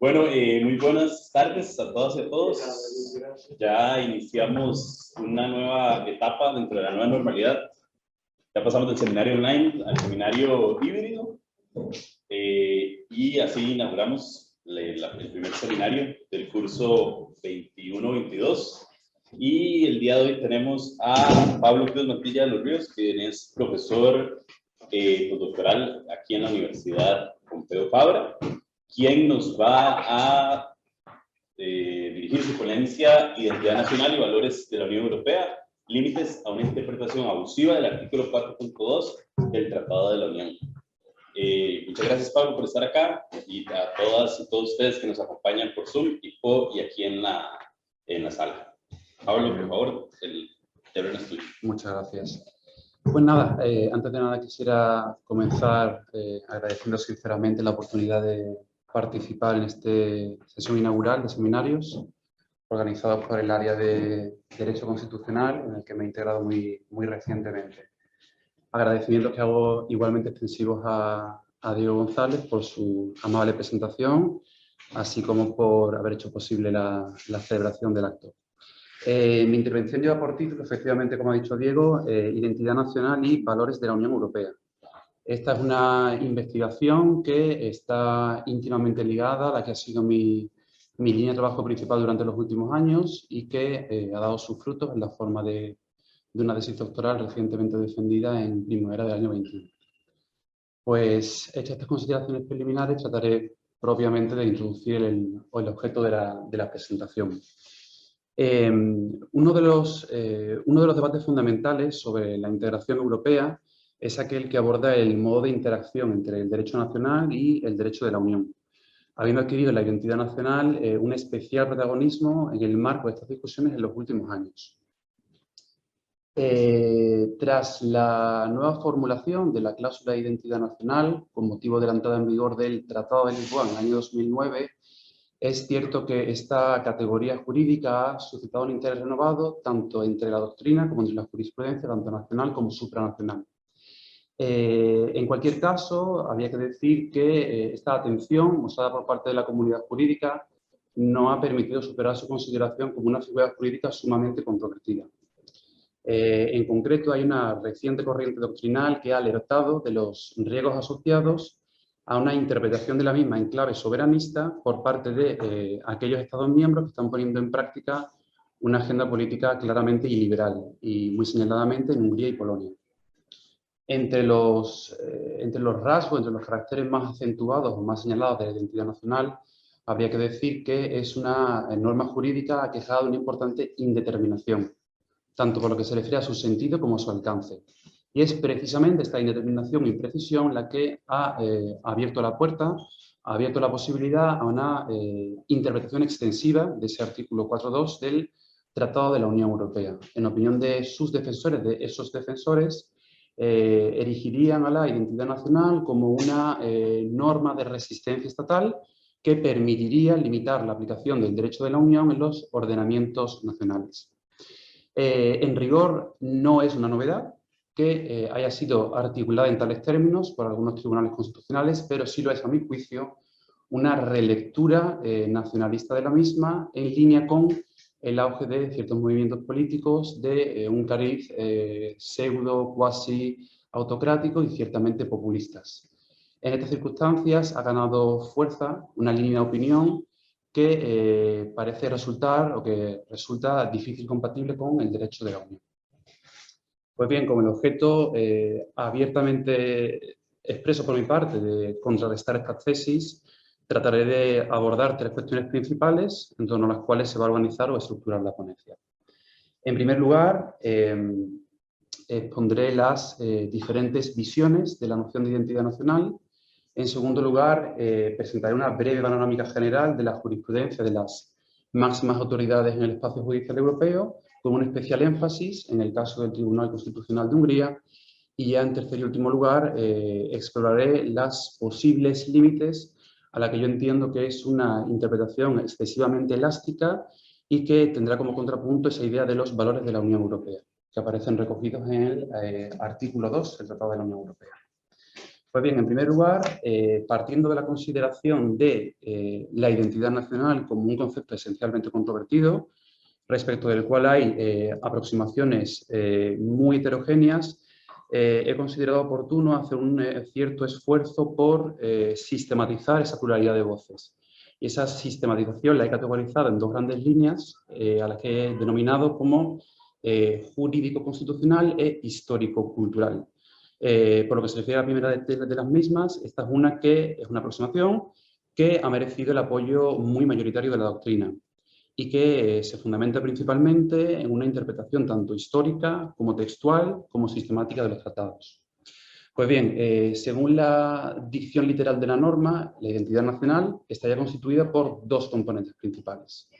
Bueno, muy buenas tardes a todas y a todos. Ya iniciamos una nueva etapa dentro de la nueva normalidad. Ya pasamos del seminario online al seminario híbrido y así inauguramos el primer seminario del curso 21-22. Y el día de hoy tenemos a Pablo Cruz Mantilla de los Ríos, quien es profesor postdoctoral aquí en la Universidad Pompeu Fabra, quien nos va a dirigir su ponencia Identidad Nacional y Valores de la Unión Europea, límites a una interpretación abusiva del artículo 4.2 del Tratado de la Unión. Muchas gracias, Pablo, por estar acá, y a todas y todos ustedes que nos acompañan por Zoom y aquí en la sala. Pablo, por favor, el terreno es tuyo. Muchas gracias. Pues nada, antes de nada quisiera comenzar agradeciendo sinceramente la oportunidad de participar en esta sesión inaugural de seminarios organizados por el área de Derecho Constitucional, en el que me he integrado muy recientemente. Agradecimientos que hago igualmente extensivos a Diego González por su amable presentación, así como por haber hecho posible la celebración del acto. Mi intervención lleva por título, efectivamente, como ha dicho Diego, Identidad Nacional y Valores de la Unión Europea. Esta es una investigación que está íntimamente ligada a la que ha sido mi línea de trabajo principal durante los últimos años y que ha dado sus frutos en la forma de una tesis doctoral recientemente defendida en primavera del año 21. Pues, hechas estas consideraciones preliminares, trataré propiamente de introducir el objeto de la presentación. Uno de los debates fundamentales sobre la integración europea es aquel que aborda el modo de interacción entre el derecho nacional y el derecho de la Unión, habiendo adquirido la identidad nacional un especial protagonismo en el marco de estas discusiones en los últimos años. Tras la nueva formulación de la cláusula de identidad nacional, con motivo de la entrada en vigor del Tratado de Lisboa en el año 2009, es cierto que esta categoría jurídica ha suscitado un interés renovado tanto entre la doctrina como entre la jurisprudencia, tanto nacional como supranacional. En cualquier caso, había que decir que esta atención mostrada por parte de la comunidad jurídica no ha permitido superar su consideración como una figura jurídica sumamente controvertida. En concreto, hay una reciente corriente doctrinal que ha alertado de los riesgos asociados a una interpretación de la misma en clave soberanista por parte de aquellos Estados miembros que están poniendo en práctica una agenda política claramente iliberal y muy señaladamente en Hungría y Polonia. Entre los rasgos, entre los caracteres más acentuados o más señalados de la identidad nacional, habría que decir que es una norma jurídica aquejada de una importante indeterminación, tanto por lo que se refiere a su sentido como a su alcance. Y es precisamente esta indeterminación e imprecisión la que ha abierto la puerta, ha abierto la posibilidad a una interpretación extensiva de ese artículo 4.2 del Tratado de la Unión Europea. En opinión de sus defensores, de esos defensores, erigirían a la identidad nacional como una norma de resistencia estatal que permitiría limitar la aplicación del derecho de la Unión en los ordenamientos nacionales. En rigor, no es una novedad que haya sido articulada en tales términos por algunos tribunales constitucionales, pero sí lo es, a mi juicio, una relectura nacionalista de la misma en línea con el auge de ciertos movimientos políticos de un cariz pseudo, cuasi autocrático y ciertamente populistas. En estas circunstancias ha ganado fuerza una línea de opinión que parece resultar o que resulta difícil compatible con el derecho de la Unión. Pues bien, con el objeto abiertamente expreso por mi parte de contrarrestar estas tesis, trataré de abordar tres cuestiones principales en torno a las cuales se va a organizar o estructurar la ponencia. En primer lugar, expondré las diferentes visiones de la noción de identidad nacional. En segundo lugar, presentaré una breve panorámica general de la jurisprudencia de las máximas autoridades en el espacio judicial europeo, con un especial énfasis en el caso del Tribunal Constitucional de Hungría. Y ya en tercer y último lugar, exploraré los posibles límites a la que yo entiendo que es una interpretación excesivamente elástica y que tendrá como contrapunto esa idea de los valores de la Unión Europea, que aparecen recogidos en el artículo 2 del Tratado de la Unión Europea. Pues bien, en primer lugar, partiendo de la consideración de la identidad nacional como un concepto esencialmente controvertido, respecto del cual hay aproximaciones muy heterogéneas, he considerado oportuno hacer un cierto esfuerzo por sistematizar esa pluralidad de voces. Y esa sistematización la he categorizado en dos grandes líneas, a las que he denominado como jurídico-constitucional e histórico-cultural. Por lo que se refiere a la primera de las mismas, esta es una aproximación que ha merecido el apoyo muy mayoritario de la doctrina y que se fundamenta principalmente en una interpretación tanto histórica como textual como sistemática de los tratados. Pues bien, según la dicción literal de la norma, la identidad nacional estaría constituida por dos componentes principales,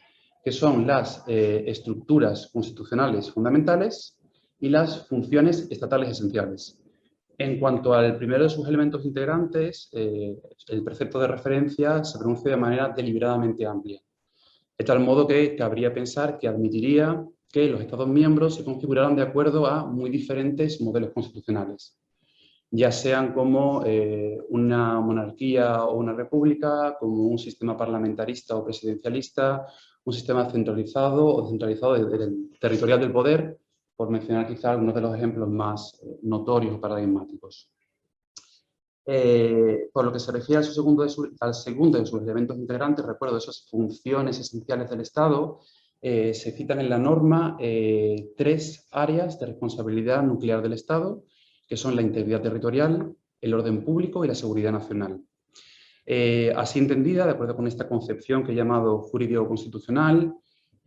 que son las estructuras constitucionales fundamentales y las funciones estatales esenciales. En cuanto al primero de sus elementos integrantes, el precepto de referencia se pronuncia de manera deliberadamente amplia, de tal modo que cabría pensar que admitiría que los Estados miembros se configuraran de acuerdo a muy diferentes modelos constitucionales, ya sean como una monarquía o una república, como un sistema parlamentarista o presidencialista, un sistema centralizado o descentralizado territorial del poder, por mencionar quizá algunos de los ejemplos más notorios o paradigmáticos. Por lo que se refiere al segundo de sus elementos integrantes, recuerdo esas funciones esenciales del Estado, se citan en la norma tres áreas de responsabilidad nuclear del Estado, que son la integridad territorial, el orden público y la seguridad nacional. Así entendida, de acuerdo con esta concepción que he llamado jurídico-constitucional,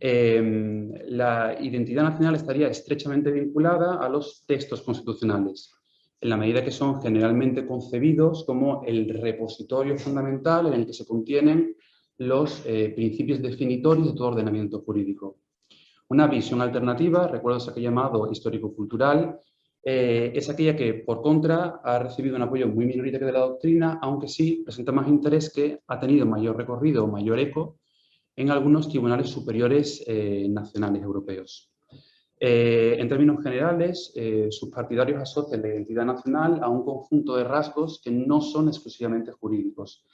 la identidad nacional estaría estrechamente vinculada a los textos constitucionales, en la medida que son generalmente concebidos como el repositorio fundamental en el que se contienen los principios definitorios de todo ordenamiento jurídico. Una visión alternativa, recuerdo esa que he llamado histórico-cultural, es aquella que, por contra, ha recibido un apoyo muy minoritario de la doctrina, aunque sí presenta más interés, que ha tenido mayor recorrido o mayor eco en algunos tribunales superiores nacionales europeos. En términos generales, sus partidarios asocian la identidad nacional a un conjunto de rasgos que no son exclusivamente jurídicos,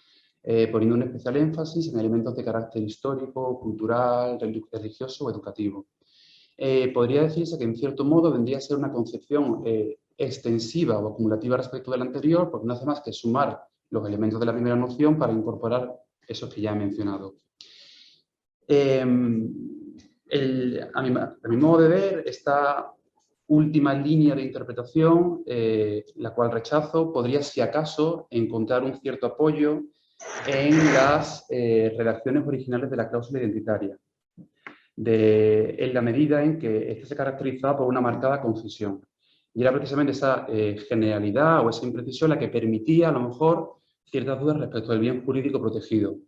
poniendo un especial énfasis en elementos de carácter histórico, cultural, religioso o educativo. Podría decirse que en cierto modo vendría a ser una concepción extensiva o acumulativa respecto de la anterior, porque no hace más que sumar los elementos de la primera noción para incorporar esos que ya he mencionado. A mi modo de ver, esta última línea de interpretación, la cual rechazo, podría, si acaso, encontrar un cierto apoyo en las redacciones originales de la cláusula identitaria, en la medida en que ésta se caracterizaba por una marcada concesión. Y era precisamente esa generalidad o esa imprecisión la que permitía, a lo mejor, ciertas dudas respecto del bien jurídico protegido.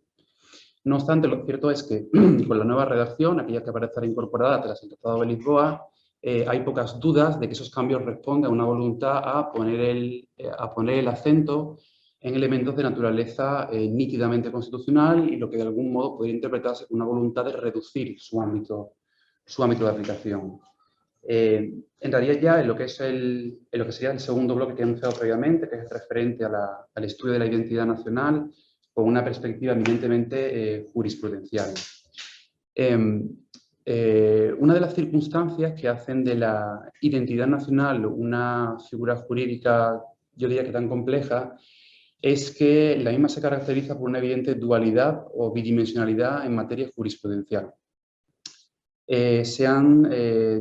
No obstante, lo cierto es que con la nueva redacción, aquella que aparecerá incorporada tras el Tratado de Lisboa, hay pocas dudas de que esos cambios responden a una voluntad a poner el acento en elementos de naturaleza nítidamente constitucional y lo que de algún modo podría interpretarse como una voluntad de reducir su ámbito de aplicación. Entraría ya en lo que sería el segundo bloque que he anunciado previamente, que es referente al estudio de la identidad nacional con una perspectiva eminentemente jurisprudencial. Una de las circunstancias que hacen de la identidad nacional una figura jurídica, yo diría que tan compleja, es que la misma se caracteriza por una evidente dualidad o bidimensionalidad en materia jurisprudencial. Se han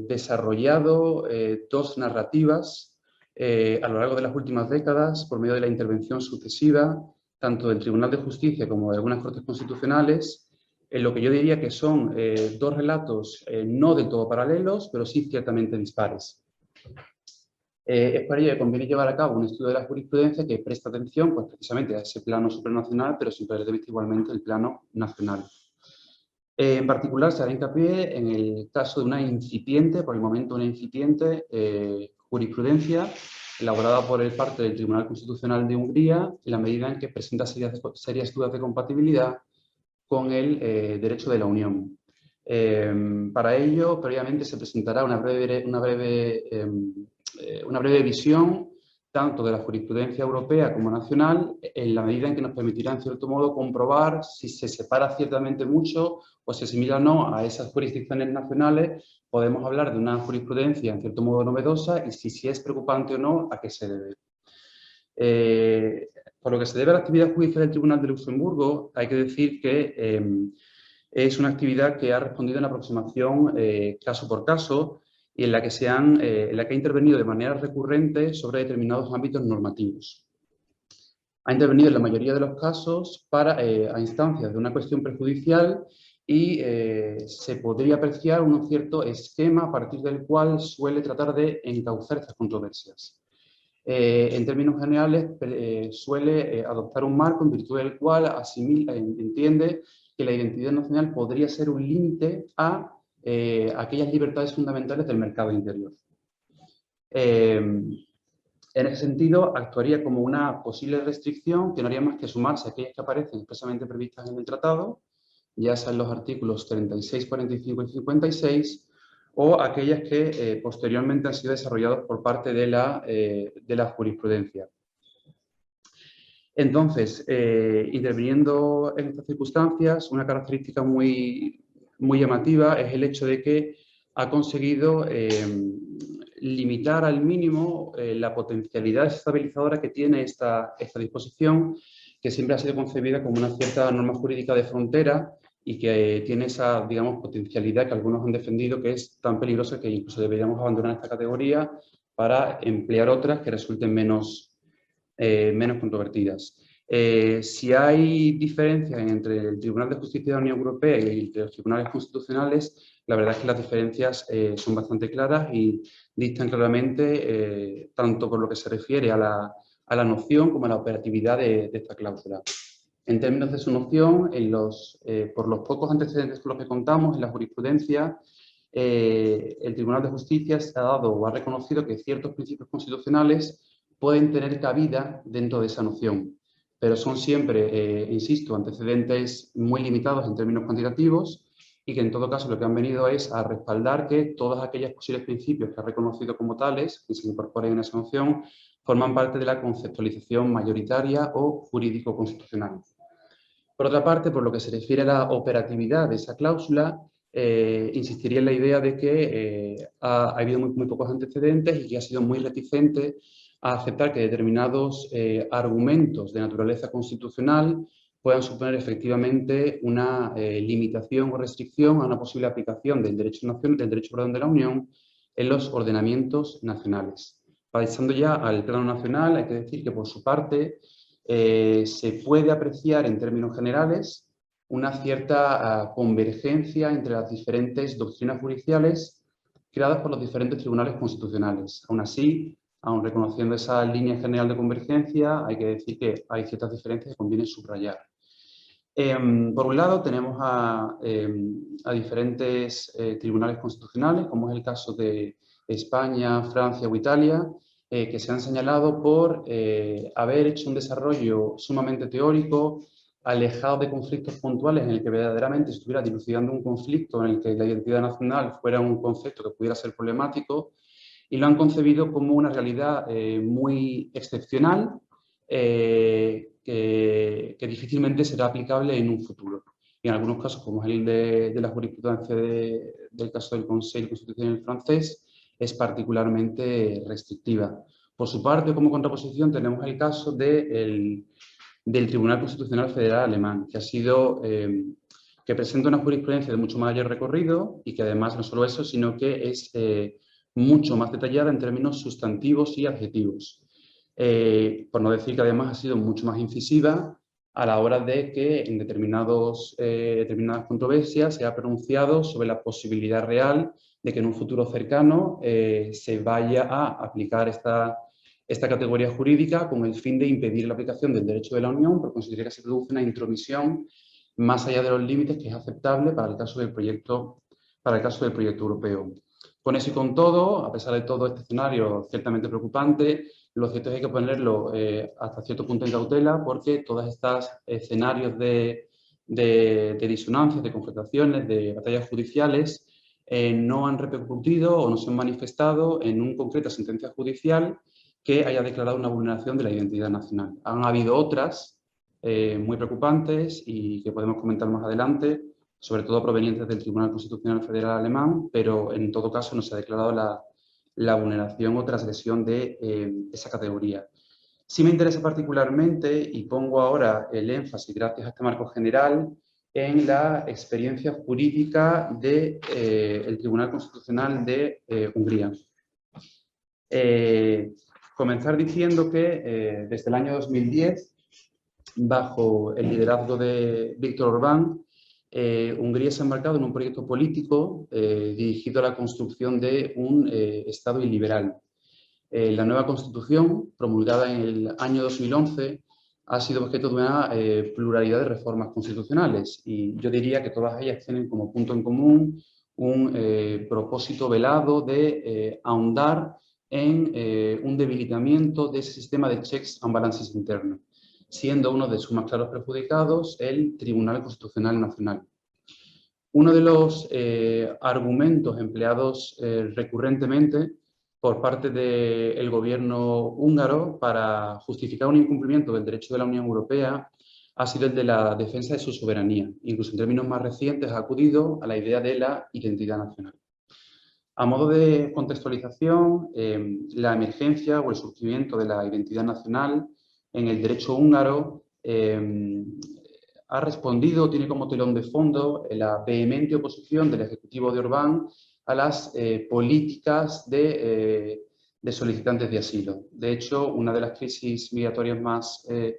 desarrollado dos narrativas a lo largo de las últimas décadas por medio de la intervención sucesiva tanto del Tribunal de Justicia como de algunas Cortes Constitucionales, en lo que yo diría que son dos relatos no del todo paralelos, pero sí ciertamente dispares. Es para ello que conviene llevar a cabo un estudio de la jurisprudencia que presta atención pues, precisamente a ese plano supranacional, pero sin perder de vista igualmente el plano nacional. En particular, se hará hincapié en el caso de una incipiente, por el momento una incipiente jurisprudencia elaborada por parte del Tribunal Constitucional de Hungría, en la medida en que presenta serias dudas de compatibilidad con el derecho de la Unión. Para ello, previamente se presentará una breve visión tanto de la jurisprudencia europea como nacional, en la medida en que nos permitirá, en cierto modo, comprobar si se separa ciertamente mucho o se asimila o no a esas jurisdicciones nacionales. Podemos hablar de una jurisprudencia, en cierto modo, novedosa, y si es preocupante o no, a qué se debe. Por lo que se debe a la actividad judicial del Tribunal de Luxemburgo, hay que decir que es una actividad que ha respondido en aproximación caso por caso, y en la que ha intervenido de manera recurrente sobre determinados ámbitos normativos. Ha intervenido en la mayoría de los casos a instancias de una cuestión prejudicial y se podría apreciar un cierto esquema a partir del cual suele tratar de encauzar estas controversias. En términos generales, suele adoptar un marco en virtud del cual entiende que la identidad nacional podría ser un límite a aquellas libertades fundamentales del mercado interior. En ese sentido, actuaría como una posible restricción que no haría más que sumarse a aquellas que aparecen expresamente previstas en el tratado, ya sean los artículos 36, 45 y 56, o aquellas que posteriormente han sido desarrolladas por parte de la jurisprudencia. Entonces, interviniendo en estas circunstancias, una característica muy llamativa es el hecho de que ha conseguido limitar al mínimo la potencialidad estabilizadora que tiene esta disposición, que siempre ha sido concebida como una cierta norma jurídica de frontera y que tiene esa, digamos, potencialidad que algunos han defendido, que es tan peligrosa que incluso deberíamos abandonar esta categoría para emplear otras que resulten menos controvertidas. Si hay diferencias entre el Tribunal de Justicia de la Unión Europea y los tribunales constitucionales, la verdad es que las diferencias son bastante claras y distan claramente tanto por lo que se refiere a la noción como a la operatividad de esta cláusula. En términos de su noción, por los pocos antecedentes con los que contamos en la jurisprudencia, el Tribunal de Justicia se ha dado o ha reconocido que ciertos principios constitucionales pueden tener cabida dentro de esa noción, pero son siempre, insisto, antecedentes muy limitados en términos cuantitativos y que en todo caso lo que han venido es a respaldar que todos aquellos posibles principios que ha reconocido como tales, que se incorporen en esa noción, forman parte de la conceptualización mayoritaria o jurídico-constitucional. Por otra parte, por lo que se refiere a la operatividad de esa cláusula, insistiría en la idea de que ha habido muy pocos antecedentes y que ha sido muy reticente a aceptar que determinados argumentos de naturaleza constitucional puedan suponer efectivamente una limitación o restricción a una posible aplicación del derecho de la Unión en los ordenamientos nacionales. Pasando ya al plano nacional, hay que decir que por su parte se puede apreciar en términos generales una cierta convergencia entre las diferentes doctrinas judiciales creadas por los diferentes tribunales constitucionales. Aún así, aun reconociendo esa línea general de convergencia, hay que decir que hay ciertas diferencias que conviene subrayar. Por un lado, tenemos a diferentes tribunales constitucionales, como es el caso de España, Francia o Italia, que se han señalado por haber hecho un desarrollo sumamente teórico, alejado de conflictos puntuales en el que verdaderamente se estuviera dilucidando un conflicto en el que la identidad nacional fuera un concepto que pudiera ser problemático, y lo han concebido como una realidad muy excepcional que difícilmente será aplicable en un futuro. Y en algunos casos, como es el de la jurisprudencia del caso del Consejo Constitucional francés, es particularmente restrictiva. Por su parte, como contraposición, tenemos el caso del Tribunal Constitucional Federal Alemán, que presenta una jurisprudencia de mucho mayor recorrido y que además no solo eso, sino que es mucho más detallada en términos sustantivos y adjetivos. Por no decir que además ha sido mucho más incisiva a la hora de que en determinadas controversias se ha pronunciado sobre la posibilidad real de que en un futuro cercano se vaya a aplicar esta categoría jurídica con el fin de impedir la aplicación del derecho de la Unión, porque considera que se produce una intromisión más allá de los límites que es aceptable para el caso del proyecto europeo. Con eso y con todo, a pesar de todo este escenario ciertamente preocupante, lo cierto es que hay que ponerlo hasta cierto punto en cautela, porque todos estos escenarios de disonancias, de confrontaciones, de batallas judiciales, no han repercutido o no se han manifestado en una concreta sentencia judicial que haya declarado una vulneración de la identidad nacional. Han habido otras muy preocupantes y que podemos comentar más adelante, sobre todo provenientes del Tribunal Constitucional Federal Alemán, pero en todo caso no se ha declarado la vulneración o transgresión de esa categoría. Sí me interesa particularmente, y pongo ahora el énfasis, gracias a este marco general, en la experiencia jurídica del Tribunal Constitucional de Hungría. Comenzar diciendo que desde el año 2010, bajo el liderazgo de Viktor Orbán, Hungría se ha embarcado en un proyecto político dirigido a la construcción de un Estado iliberal. La nueva Constitución, promulgada en el año 2011, ha sido objeto de una pluralidad de reformas constitucionales y yo diría que todas ellas tienen como punto en común un propósito velado de ahondar en un debilitamiento de ese sistema de checks and balances interno, siendo uno de sus más claros perjudicados el Tribunal Constitucional Nacional. Uno de los argumentos empleados recurrentemente por parte del gobierno húngaro para justificar un incumplimiento del derecho de la Unión Europea ha sido el de la defensa de su soberanía. Incluso en términos más recientes ha acudido a la idea de la identidad nacional. A modo de contextualización, la emergencia o el surgimiento de la identidad nacional en el derecho húngaro ha respondido, tiene como telón de fondo la vehemente oposición del Ejecutivo de Orbán a las políticas de solicitantes de asilo. De hecho, una de las crisis migratorias de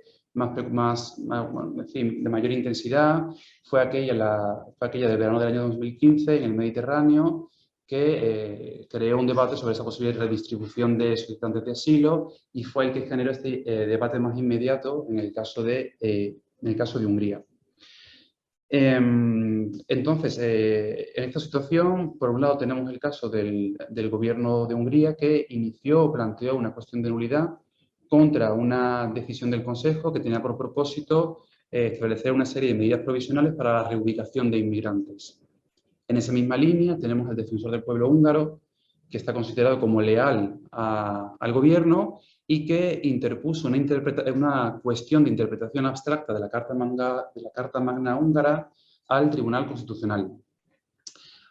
mayor intensidad fue aquella del verano del año 2015 en el Mediterráneo, que creó un debate sobre esa posible redistribución de solicitantes de asilo y fue el que generó este debate más inmediato en el caso de Hungría. Entonces, en esta situación, por un lado tenemos el caso del gobierno de Hungría que planteó una cuestión de nulidad contra una decisión del Consejo que tenía por propósito establecer una serie de medidas provisionales para la reubicación de inmigrantes. En esa misma línea tenemos al defensor del pueblo húngaro, que está considerado como leal al gobierno y que interpuso una cuestión de interpretación abstracta de la Carta Magna húngara al Tribunal Constitucional.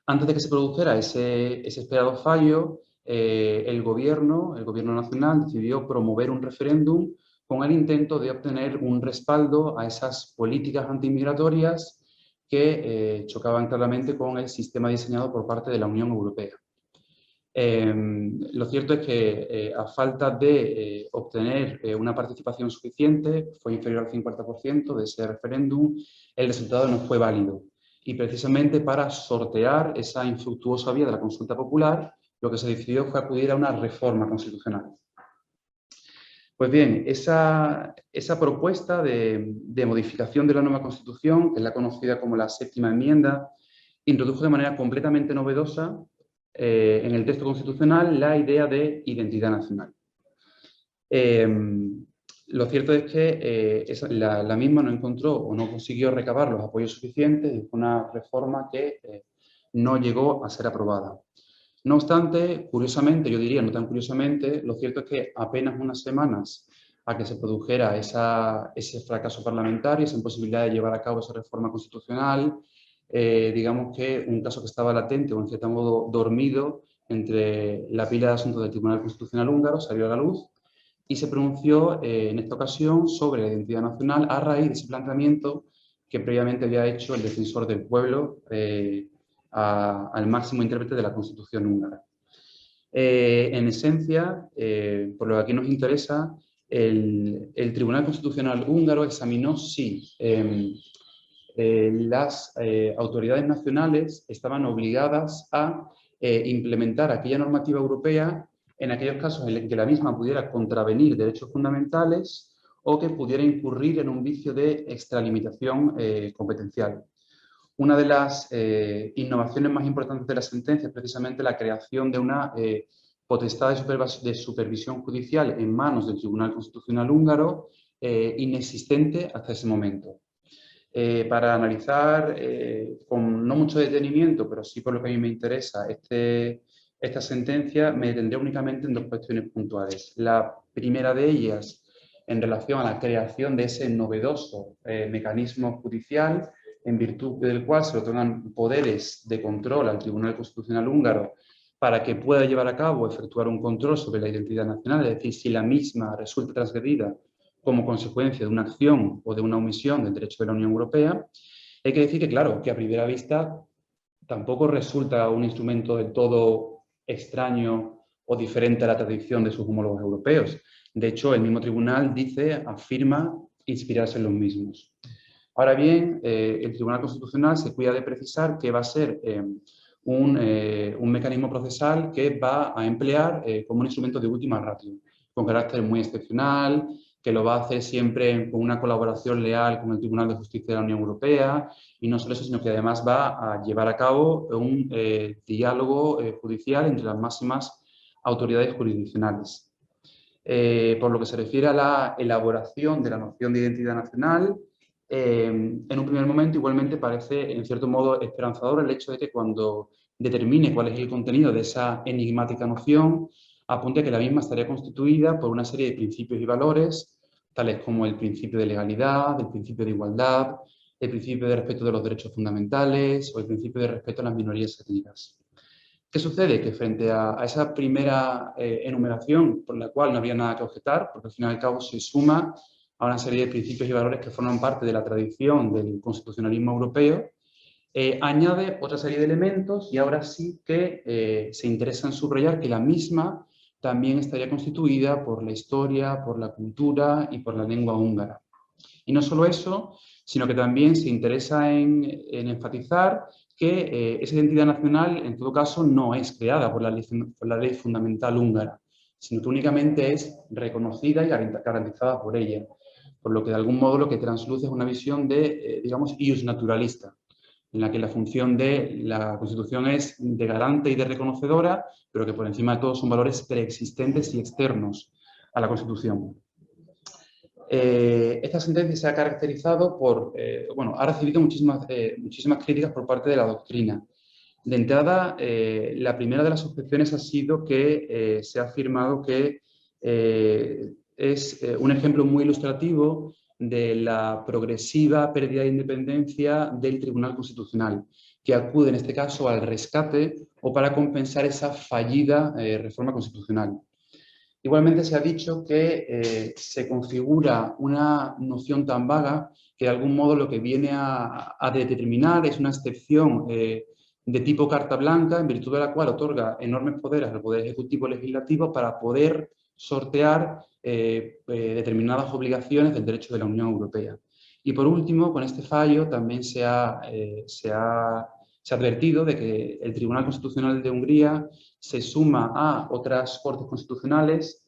Antes de que se produjera ese esperado fallo, el gobierno nacional decidió promover un referéndum con el intento de obtener un respaldo a esas políticas antimigratorias que chocaban claramente con el sistema diseñado por parte de la Unión Europea. Lo cierto es que a falta de obtener una participación suficiente, fue inferior al 50% de ese referéndum, el resultado no fue válido. Y precisamente para sortear esa infructuosa vía de la consulta popular, lo que se decidió fue acudir a una reforma constitucional. Pues bien, esa propuesta de modificación de la nueva Constitución, que es la conocida como la séptima enmienda, introdujo de manera completamente novedosa en el texto constitucional la idea de identidad nacional. Lo cierto es que la misma no encontró o no consiguió recabar los apoyos suficientes y fue una reforma que no llegó a ser aprobada. No obstante, curiosamente, yo diría no tan curiosamente, lo cierto es que apenas unas semanas a que se produjera ese fracaso parlamentario, esa imposibilidad de llevar a cabo esa reforma constitucional, digamos que un caso que estaba latente o en cierto modo dormido entre la pila de asuntos del Tribunal Constitucional húngaro salió a la luz y se pronunció en esta ocasión sobre la identidad nacional a raíz de ese planteamiento que previamente había hecho el defensor del pueblo al máximo intérprete de la Constitución húngara. En esencia, por lo que aquí nos interesa, el Tribunal Constitucional húngaro examinó si las autoridades nacionales estaban obligadas a implementar aquella normativa europea en aquellos casos en que la misma pudiera contravenir derechos fundamentales o que pudiera incurrir en un vicio de extralimitación competencial. Una de las innovaciones más importantes de la sentencia es precisamente la creación de una potestad de supervisión judicial en manos del Tribunal Constitucional húngaro inexistente hasta ese momento. Para analizar con no mucho detenimiento, pero sí por lo que a mí me interesa, este esta sentencia me detendré únicamente en dos cuestiones puntuales. La primera de ellas, en relación a la creación de ese novedoso mecanismo judicial, en virtud del cual se le otorgan poderes de control al Tribunal Constitucional húngaro para que pueda llevar a cabo, efectuar un control sobre la identidad nacional, es decir, si la misma resulta transgredida como consecuencia de una acción o de una omisión del derecho de la Unión Europea. Hay que decir que, claro, que a primera vista tampoco resulta un instrumento del todo extraño o diferente a la tradición de sus homólogos europeos. De hecho, el mismo tribunal afirma inspirarse en los mismos. Ahora bien, el Tribunal Constitucional se cuida de precisar que va a ser un mecanismo procesal que va a emplear como un instrumento de última ratio, con carácter muy excepcional, que lo va a hacer siempre con una colaboración leal con el Tribunal de Justicia de la Unión Europea, y no solo eso, sino que además va a llevar a cabo un diálogo judicial entre las máximas autoridades jurisdiccionales. Por lo que se refiere a la elaboración de la noción de identidad nacional, en un primer momento igualmente parece, en cierto modo, esperanzador el hecho de que cuando determine cuál es el contenido de esa enigmática noción, apunte que la misma estaría constituida por una serie de principios y valores, tales como el principio de legalidad, el principio de igualdad, el principio de respeto de los derechos fundamentales o el principio de respeto a las minorías étnicas. ¿Qué sucede? Que frente a esa primera enumeración, por la cual no había nada que objetar, porque al fin y al cabo se suma a una serie de principios y valores que forman parte de la tradición del constitucionalismo europeo, añade otra serie de elementos y ahora sí que se interesa en subrayar que la misma también estaría constituida por la historia, por la cultura y por la lengua húngara. Y no solo eso, sino que también se interesa en enfatizar que esa identidad nacional, en todo caso, no es creada por la ley fundamental húngara, sino que únicamente es reconocida y garantizada por ella. Por lo que, de algún modo, lo que transluce es una visión de, digamos, ius naturalista, en la que la función de la Constitución es de garante y de reconocedora, pero que por encima de todo son valores preexistentes y externos a la Constitución. Esta sentencia se ha caracterizado por, ha recibido muchísimas críticas por parte de la doctrina. De entrada, la primera de las objeciones ha sido que se ha afirmado que es un ejemplo muy ilustrativo de la progresiva pérdida de independencia del Tribunal Constitucional, que acude en este caso al rescate o para compensar esa fallida reforma constitucional. Igualmente se ha dicho que se configura una noción tan vaga que de algún modo lo que viene a determinar es una excepción de tipo carta blanca, en virtud de la cual otorga enormes poderes al Poder Ejecutivo Legislativo para poder sortear determinadas obligaciones del derecho de la Unión Europea. Y por último, con este fallo también se ha advertido de que el Tribunal Constitucional de Hungría se suma a otras cortes constitucionales,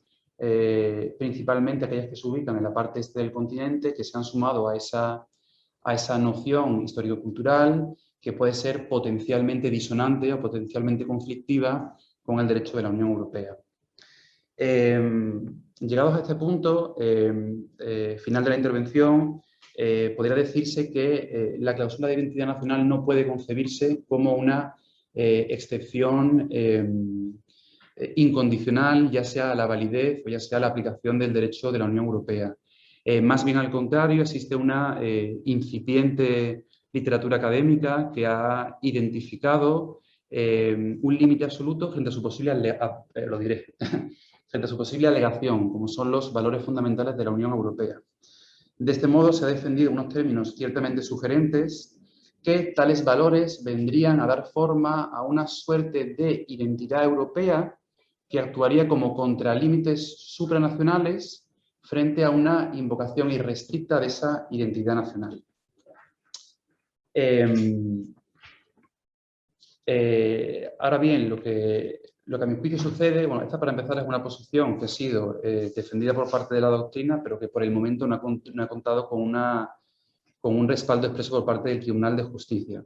principalmente aquellas que se ubican en la parte este del continente, que se han sumado a esa noción histórico-cultural que puede ser potencialmente disonante o potencialmente conflictiva con el derecho de la Unión Europea. Llegados a este punto, final de la intervención, podría decirse que la cláusula de identidad nacional no puede concebirse como una excepción incondicional, ya sea a la validez o ya sea a la aplicación del derecho de la Unión Europea. Más bien al contrario, existe una incipiente literatura académica que ha identificado un límite absoluto frente a su posible frente a su posible alegación, como son los valores fundamentales de la Unión Europea. De este modo se ha defendido unos términos ciertamente sugerentes que tales valores vendrían a dar forma a una suerte de identidad europea que actuaría como contralímites supranacionales frente a una invocación irrestricta de esa identidad nacional. Ahora bien, lo que a mi juicio sucede, bueno, esta para empezar es una posición que ha sido defendida por parte de la doctrina, pero que por el momento no ha contado con un respaldo expreso por parte del Tribunal de Justicia.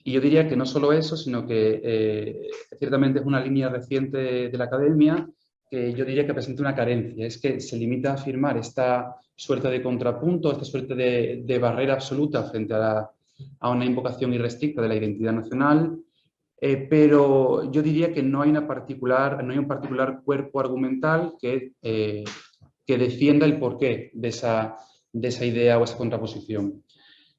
Y yo diría que no solo eso, sino que ciertamente es una línea reciente de la academia que yo diría que presenta una carencia, es que se limita a afirmar esta suerte de contrapunto, esta suerte de barrera absoluta frente a una invocación irrestricta de la identidad nacional, pero yo diría que no hay un particular cuerpo argumental que defienda el porqué de esa idea o esa contraposición.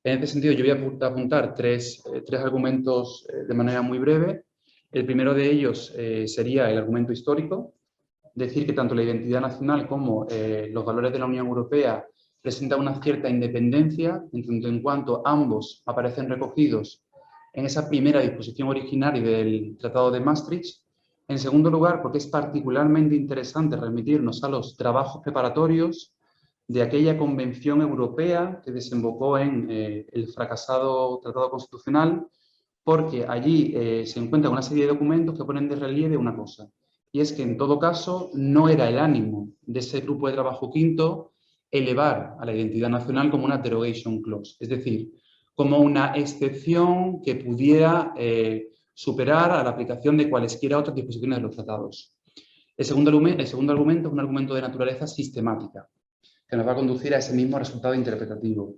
En este sentido, yo voy a apuntar tres argumentos de manera muy breve. El primero de ellos sería el argumento histórico, decir que tanto la identidad nacional como los valores de la Unión Europea presentan una cierta independencia, en tanto en cuanto ambos aparecen recogidos en esa primera disposición originaria del Tratado de Maastricht. En segundo lugar, porque es particularmente interesante remitirnos a los trabajos preparatorios de aquella Convención Europea que desembocó en el fracasado Tratado Constitucional, porque allí se encuentran una serie de documentos que ponen de relieve una cosa, y es que en todo caso no era el ánimo de ese grupo de trabajo quinto elevar a la identidad nacional como una derogation clause, es decir, como una excepción que pudiera superar a la aplicación de cualesquiera otras disposiciones de los tratados. El segundo argumento es un argumento de naturaleza sistemática, que nos va a conducir a ese mismo resultado interpretativo.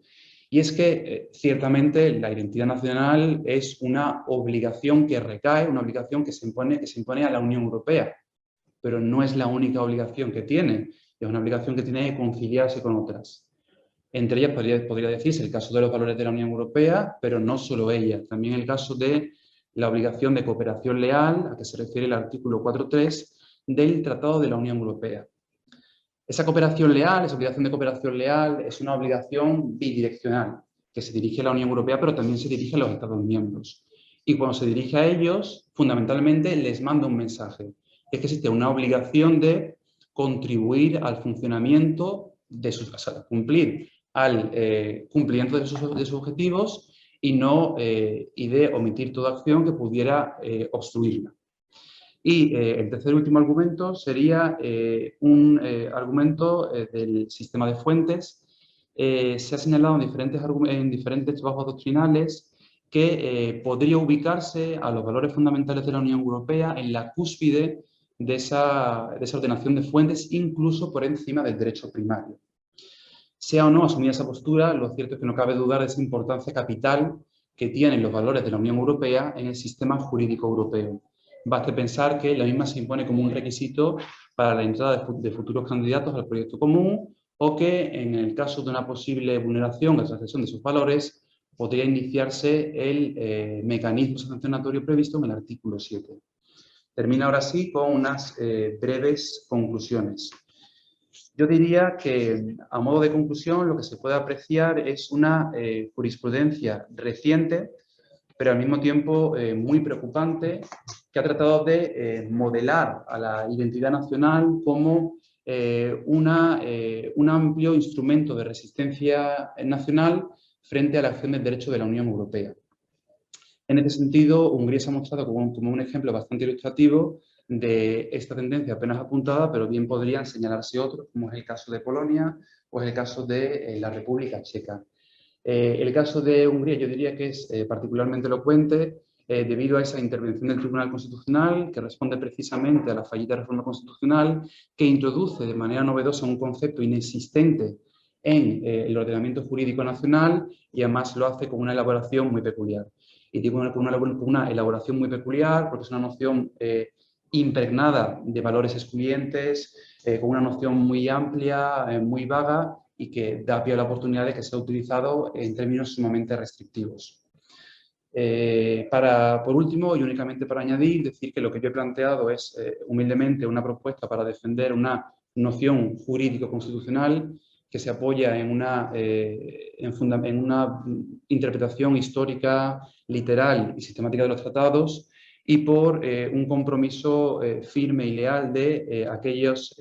Y es que, ciertamente, la identidad nacional es una obligación que recae, una obligación que se impone a la Unión Europea, pero no es la única obligación que tiene, es una obligación que tiene que conciliarse con otras. Entre ellas podría decirse el caso de los valores de la Unión Europea, pero no solo ella, también el caso de la obligación de cooperación leal, a que se refiere el artículo 4.3 del Tratado de la Unión Europea. Esa cooperación leal, esa obligación de cooperación leal, es una obligación bidireccional, que se dirige a la Unión Europea, pero también se dirige a los Estados miembros. Y cuando se dirige a ellos, fundamentalmente les manda un mensaje. Es que existe una obligación de contribuir al funcionamiento de sus, o sea, cumplir al cumplimiento de sus objetivos y de omitir toda acción que pudiera obstruirla. Y el tercer y último argumento sería un argumento del sistema de fuentes. Se ha señalado en diferentes trabajos doctrinales que podría ubicarse a los valores fundamentales de la Unión Europea en la cúspide de esa ordenación de fuentes, incluso por encima del derecho primario. Sea o no asumida esa postura, lo cierto es que no cabe dudar de esa importancia capital que tienen los valores de la Unión Europea en el sistema jurídico europeo. Baste pensar que la misma se impone como un requisito para la entrada de futuros candidatos al proyecto común, o que en el caso de una posible vulneración o transgresión de sus valores podría iniciarse el mecanismo sancionatorio previsto en el artículo 7. Termino ahora sí con unas breves conclusiones. Yo diría que, a modo de conclusión, lo que se puede apreciar es una jurisprudencia reciente, pero al mismo tiempo muy preocupante, que ha tratado de modelar a la identidad nacional como un amplio instrumento de resistencia nacional frente a la acción del derecho de la Unión Europea. En este sentido, Hungría se ha mostrado como un ejemplo bastante ilustrativo de esta tendencia apenas apuntada, pero bien podrían señalarse otros, como es el caso de Polonia o es el caso de la República Checa. El caso de Hungría yo diría que es particularmente elocuente debido a esa intervención del Tribunal Constitucional, que responde precisamente a la fallida reforma constitucional, que introduce de manera novedosa un concepto inexistente en el ordenamiento jurídico nacional, y además lo hace con una elaboración muy peculiar. Y digo una elaboración muy peculiar porque es una noción impregnada de valores excluyentes, con una noción muy amplia, muy vaga, y que da pie a la oportunidad de que sea utilizado en términos sumamente restrictivos. Por último, y únicamente para añadir, decir que lo que yo he planteado es humildemente una propuesta para defender una noción jurídico-constitucional que se apoya en una interpretación histórica, literal y sistemática de los tratados, y por un compromiso firme y leal de aquellos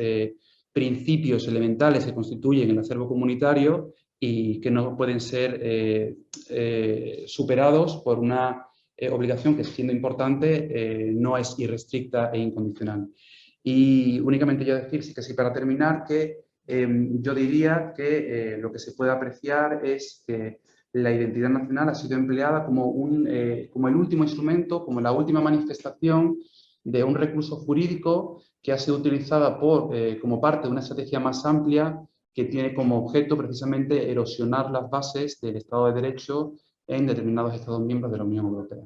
principios elementales que constituyen el acervo comunitario y que no pueden ser superados por una obligación que, siendo importante, no es irrestricta e incondicional. Y únicamente yo decir, sí, para terminar, que yo diría que lo que se puede apreciar es que la identidad nacional ha sido empleada como el último instrumento, como la última manifestación de un recurso jurídico que ha sido utilizada como parte de una estrategia más amplia que tiene como objeto precisamente erosionar las bases del Estado de Derecho en determinados Estados miembros de la Unión Europea.